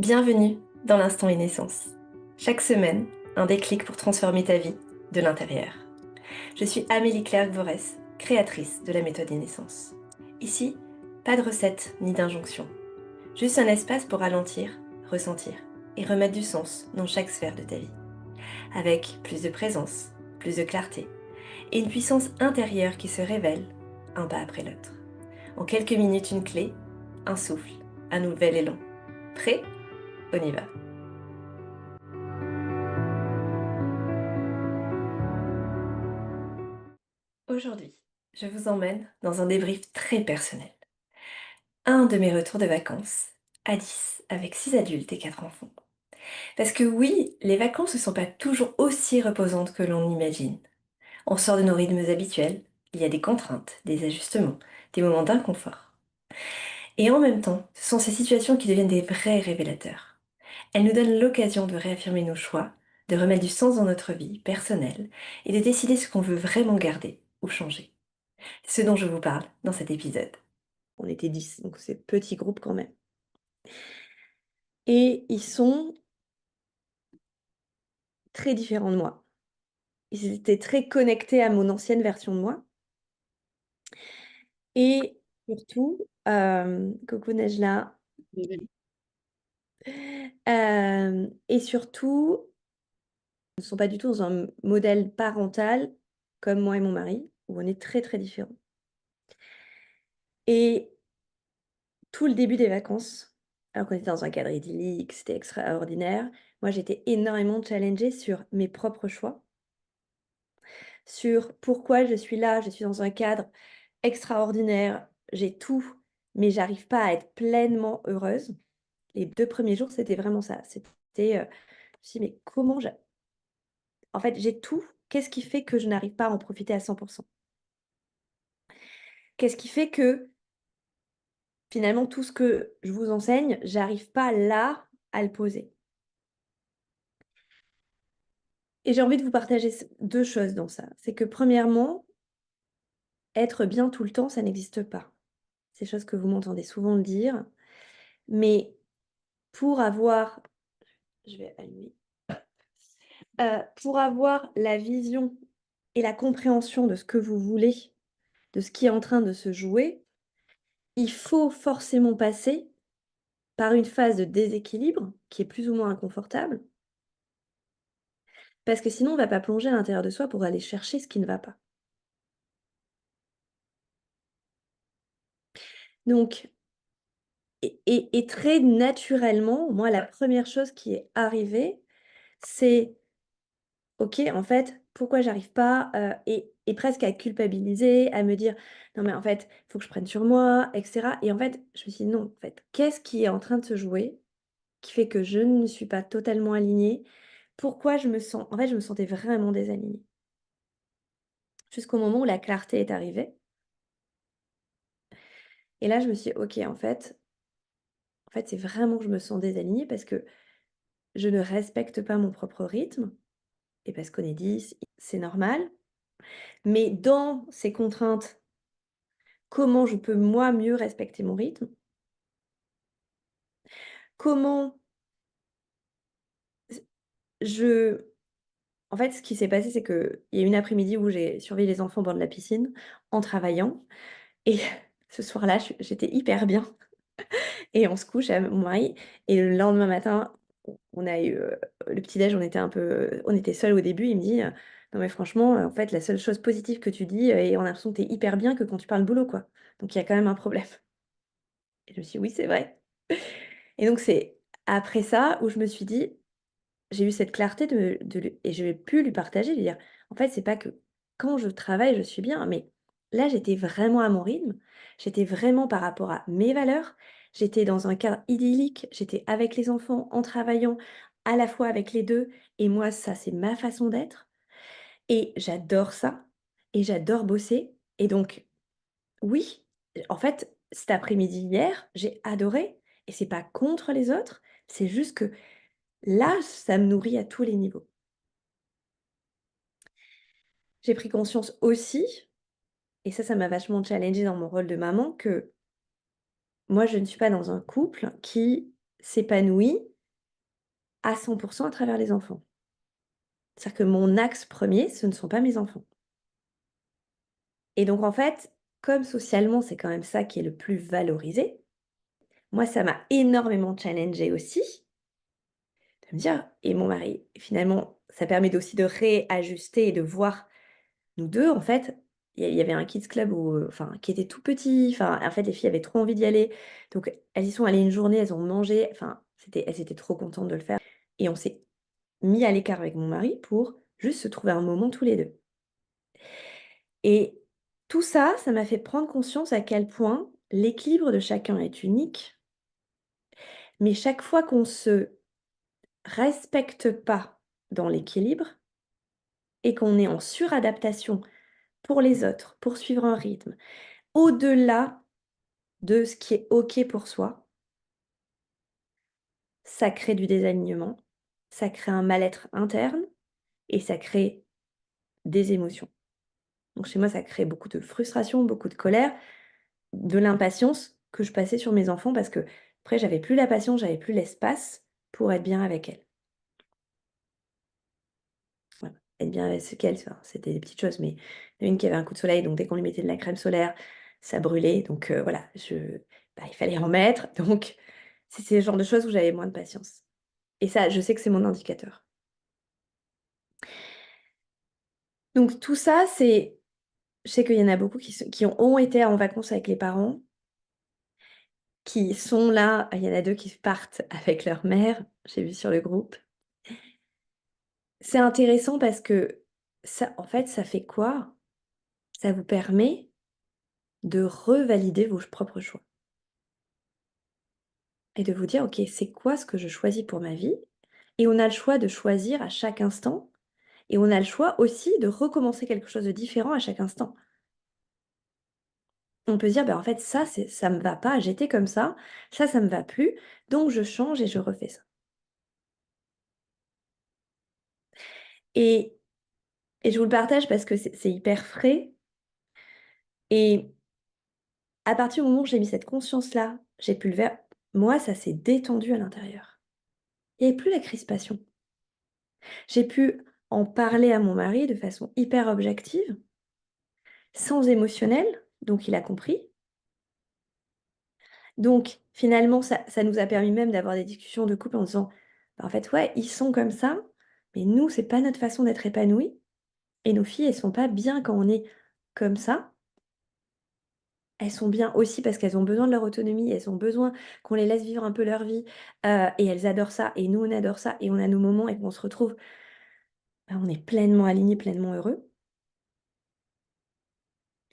Bienvenue dans l'instant e-naissance. Chaque semaine, un déclic pour transformer ta vie de l'intérieur. Je suis Amélie Clerc-Vorès, créatrice de la méthode e-naissance. Ici, pas de recette ni d'injonction. Juste un espace pour ralentir, ressentir et remettre du sens dans chaque sphère de ta vie. Avec plus de présence, plus de clarté et une puissance intérieure qui se révèle un pas après l'autre. En quelques minutes, une clé, un souffle, un nouvel élan. Prêt? On y va. Aujourd'hui, je vous emmène dans un débrief très personnel. Un de mes retours de vacances, à 10, avec 6 adultes et 4 enfants. Parce que oui, les vacances ne sont pas toujours aussi reposantes que l'on imagine. On sort de nos rythmes habituels, il y a des contraintes, des ajustements, des moments d'inconfort. Et en même temps, ce sont ces situations qui deviennent des vrais révélateurs. Elles nous donnent l'occasion de réaffirmer nos choix, de remettre du sens dans notre vie personnelle et de décider ce qu'on veut vraiment garder ou changer. C'est ce dont je vous parle dans cet épisode. On était 10, donc c'est petit groupe quand même. Et ils sont très différents de moi. Ils étaient très connectés à mon ancienne version de moi et surtout, coucou Nejla, et surtout, ils ne sont pas du tout dans un modèle parental comme moi et mon mari, où on est très, très différents. Et tout le début des vacances, alors qu'on était dans un cadre idyllique, c'était extraordinaire, moi j'étais énormément challengée sur mes propres choix, sur pourquoi je suis là, je suis dans un cadre extraordinaire, j'ai tout, mais j'arrive pas à être pleinement heureuse. Les 2 premiers jours, c'était vraiment ça. C'était, je me suis dit: «Mais comment j'a en fait, j'ai tout, qu'est-ce qui fait que je n'arrive pas à en profiter à 100? Qu'est-ce qui fait que, finalement, tout ce que je vous enseigne, j'arrive pas là, à le poser?» Et j'ai envie de vous partager 2 choses dans ça. C'est que premièrement, être bien tout le temps, ça n'existe pas. C'est chose que vous m'entendez souvent le dire, mais pour avoir je vais allumer. Pour avoir la vision et la compréhension de ce que vous voulez, de ce qui est en train de se jouer, il faut forcément passer par une phase de déséquilibre qui est plus ou moins inconfortable, parce que sinon on va pas plonger à l'intérieur de soi pour aller chercher ce qui ne va pas. Donc et très naturellement, moi la première chose qui est arrivée, c'est: OK, en fait, pourquoi j'arrive pas, et presque à culpabiliser, à me dire: «Non mais en fait, il faut que je prenne sur moi» et cetera, et en fait, je me suis dit: «Non, en fait, qu'est-ce qui est en train de se jouer, qui fait que je ne suis pas totalement alignée?» Pourquoi je me sens en fait, je me sentais vraiment désalignée. Jusqu'au moment où la clarté est arrivée et là, je me suis dit: «OK, en fait, c'est vraiment que je me sens désalignée parce que je ne respecte pas mon propre rythme et parce qu'on est 10, c'est normal, mais dans ces contraintes, comment je peux moi mieux respecter mon rythme? Comment je en fait, ce qui s'est passé, c'est qu'il y a une après-midi où j'ai surveillé les enfants au bord de la piscine en travaillant et ce soir-là, j'étais hyper bien et on se couche avec mon mari et le lendemain matin, on a eu, le petit-déj, on était seuls au début. Il me dit: «Non mais franchement, en fait, la seule chose positive que tu dis, et on a l'impression que tu es hyper bien que quand tu parles boulot, quoi. Donc il y a quand même un problème». Et je me suis dit: «Oui, c'est vrai». Et donc c'est après ça où je me suis dit j'ai eu cette clarté de lui et je vais pu lui partager, lui dire: «En fait, c'est pas que quand je travaille, je suis bien, mais là, j'étais vraiment à mon rythme, j'étais vraiment par rapport à mes valeurs, j'étais dans un cadre idyllique, j'étais avec les enfants, en travaillant, à la fois avec les 2 et moi, ça, c'est ma façon d'être et j'adore ça et j'adore bosser et donc oui, en fait, cet après-midi hier, j'ai adoré et c'est pas contre les autres, c'est juste que là, ça me nourrit à tous les niveaux. J'ai pris conscience aussi, et ça m'a vachement challengée dans mon rôle de maman, que moi, je ne suis pas dans un couple qui s'épanouit à 100 à travers les enfants. C'est-à-dire que mon axe premier, ce ne sont pas mes enfants. Et donc en fait, comme socialement, c'est quand même ça qui est le plus valorisé, moi, ça m'a énormément challengée aussi, de me dire et mon mari, finalement, ça permet aussi de réajuster et de voir nous 2 en fait, il y avait un kids club où, enfin, qui était tout petit, enfin, en fait, les filles avaient trop envie d'y aller, donc elles y sont allées une journée, elles ont mangé, enfin, elles étaient trop contentes de le faire et on s'est mis à l'écart avec mon mari pour juste se trouver un moment tous les 2. Et tout ça, ça m'a fait prendre conscience à quel point l'équilibre de chacun est unique, mais chaque fois qu'on se respecte pas dans l'équilibre et qu'on est en suradaptation pour les autres, pour suivre un rythme, au-delà de ce qui est OK pour soi, ça crée du désalignement, ça crée un mal-être interne et ça crée des émotions. Donc chez moi, ça crée beaucoup de frustration, beaucoup de colère, de l'impatience que je passais sur mes enfants parce que après j'avais plus la patience, j'avais plus l'espace pour être bien avec elles. Voilà, être bien avec elles, enfin, c'était des petites choses, mais il y en a une qui avait un coup de soleil, donc dès qu'on lui mettait de la crème solaire, ça brûlait, donc voilà, bah, il fallait en mettre, donc c'est le genre de choses où j'avais moins de patience et ça, je sais que c'est mon indicateur. Donc tout ça, je sais qu'il y en a beaucoup qui ont été en vacances avec les parents, qui sont là, il y en a 2 qui partent avec leur mère, j'ai vu sur le groupe. C'est intéressant parce que ça en fait, ça fait quoi? Ça vous permet de revalider vos propres choix et de vous dire: «OK, c'est quoi ce que je choisis pour ma vie?» Et on a le choix de choisir à chaque instant et on a le choix aussi de recommencer quelque chose de différent à chaque instant. On peut se dire: «Bah, en fait, ça me va pas, j'étais comme ça me va plus, donc je change et je refais ça». Et je vous le partage parce que c'est hyper frais et à partir du moment où j'ai mis cette conscience-là, j'ai pu le faire, moi, ça s'est détendu à l'intérieur. Il y avait plus la crispation. J'ai pu en parler à mon mari de façon hyper objective, sans émotionnel, donc il a compris. Donc finalement, ça nous a permis même d'avoir des discussions de couple en disant: «Bah, en fait, ouais, ils sont comme ça, mais nous, c'est pas notre façon d'être épanouis et nos filles, elles sont pas bien quand on est comme ça. Elles sont bien aussi parce qu'elles ont besoin de leur autonomie, elles ont besoin qu'on les laisse vivre un peu leur vie, et elles adorent ça et nous, on adore ça et on a nos moments et qu'on se retrouve, bah, on est pleinement alignés, pleinement heureux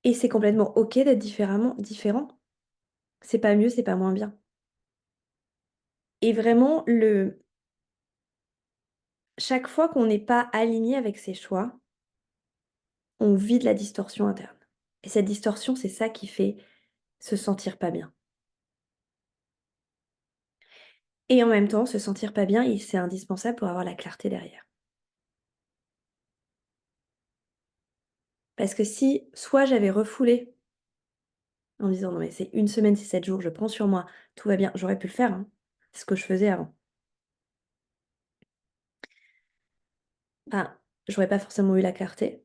et c'est complètement OK d'être différent. C'est pas mieux, c'est pas moins bien» et vraiment chaque fois qu'on n'est pas aligné avec ses choix, on vit de la distorsion interne et cette distorsion, c'est ça qui fait se sentir pas bien et en même temps, se sentir pas bien et c'est indispensable pour avoir la clarté derrière. Parce que si soit j'avais refoulé en me disant: «Non mais c'est une semaine, c'est 7 jours, je prends sur moi, tout va bien», j'aurais pu le faire, hein. C'est ce que je faisais avant. Enfin, j'aurais pas forcément eu la clarté,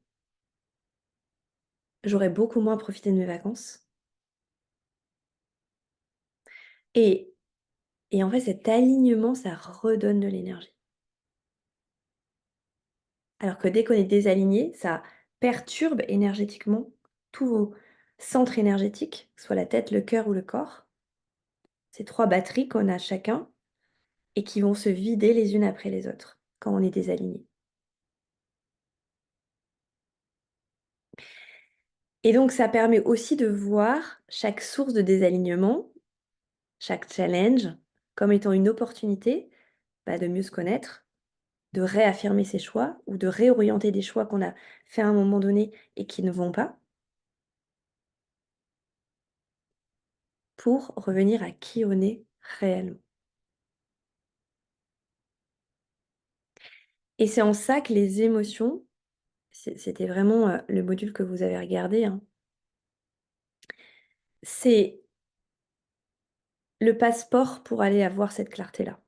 j'aurais beaucoup moins profité de mes vacances et en fait, cet alignement, ça redonne de l'énergie. Alors que dès qu'on est désaligné, ça perturbe énergétiquement tous vos centres énergétiques, que ce soit la tête, le cœur ou le corps. Ces 3 batteries qu'on a chacun et qui vont se vider les unes après les autres quand on est désaligné. Et donc ça permet aussi de voir chaque source de désalignement, chaque challenge, comme étant une opportunité, bah, de mieux se connaître, de réaffirmer ses choix ou de réorienter des choix qu'on a fait à un moment donné et qui ne vont pas, pour revenir à qui on est réellement. Et c'est en ça que les émotions, c'était vraiment, le module que vous avez regardé, hein, c'est le passeport pour aller avoir cette clarté-là.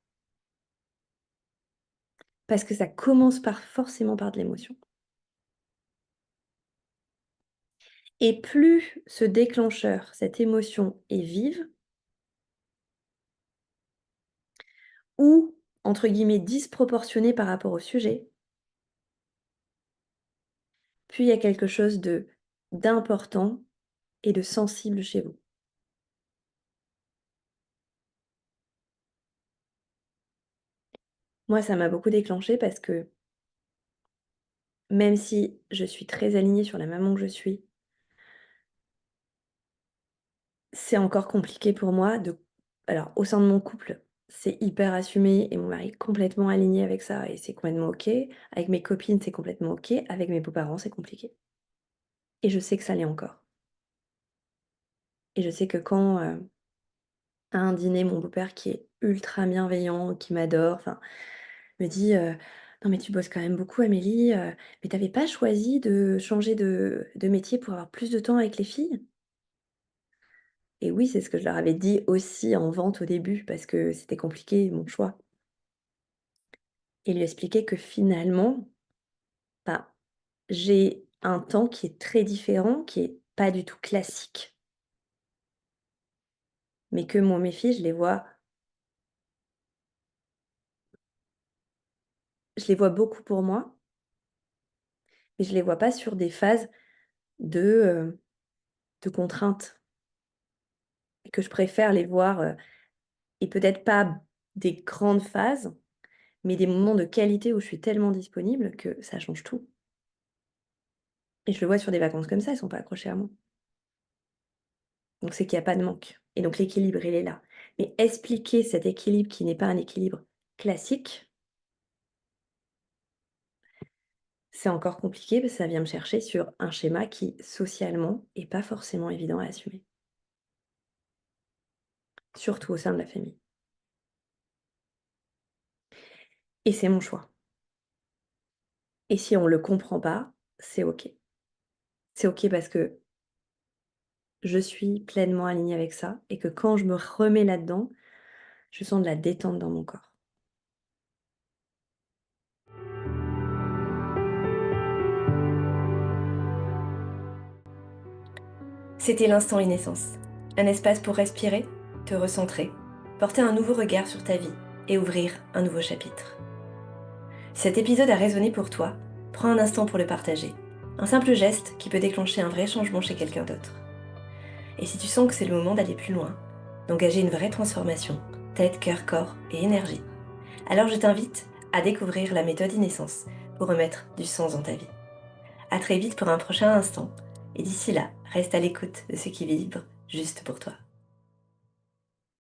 parce que ça commence forcément par de l'émotion. Et plus ce déclencheur, cette émotion est vive ou, entre guillemets, disproportionnée par rapport au sujet, plus il y a quelque chose d'important et de sensible chez vous. Moi, ça m'a beaucoup déclenché parce que même si je suis très alignée sur la maman que je suis, c'est encore compliqué pour moi alors au sein de mon couple, c'est hyper assumé et mon mari est complètement aligné avec ça et c'est complètement OK. Avec mes copines, c'est complètement OK. Avec mes beaux-parents, c'est compliqué et je sais que ça l'est encore et je sais que quand, à un dîner, mon beau-père qui est ultra bienveillant, qui m'adore, enfin, me dit, «Non mais tu bosses quand même beaucoup Amélie, mais tu pas choisi de changer de métier pour avoir plus de temps avec les filles?» Et oui, c'est ce que je leur avais dit aussi en vente au début parce que c'était compliqué mon choix et lui expliquer que finalement, bah, j'ai un temps qui est très différent, qui est pas du tout classique, mais que mes filles, je les vois beaucoup pour moi, mais je les vois pas sur des phases de, de contraintes et que je préfère les voir, et peut-être pas des grandes phases, mais des moments de qualité où je suis tellement disponible que ça change tout et je le vois sur des vacances comme ça, elles sont pas accrochées à moi. Donc c'est qu'il y a pas de manque et donc l'équilibre, il est là. Mais expliquer cet équilibre qui n'est pas un équilibre classique, c'est encore compliqué parce que ça vient me chercher sur un schéma qui, socialement, est pas forcément évident à assumer, surtout au sein de la famille. Et c'est mon choix. Et si on le comprend pas, c'est OK. C'est OK parce que je suis pleinement alignée avec ça et que quand je me remets là-dedans, je sens de la détente dans mon corps. C'était l'instant Innocence. Un espace pour respirer, te recentrer, porter un nouveau regard sur ta vie et ouvrir un nouveau chapitre. Si cet épisode a résonné pour toi, prends un instant pour le partager. Un simple geste qui peut déclencher un vrai changement chez quelqu'un d'autre. Et si tu sens que c'est le moment d'aller plus loin, d'engager une vraie transformation, tête, cœur, corps et énergie, alors je t'invite à découvrir la méthode Innocence pour remettre du sens dans ta vie. À très vite pour un prochain instant. Et d'ici là, reste à l'écoute de ce qui vibre juste pour toi.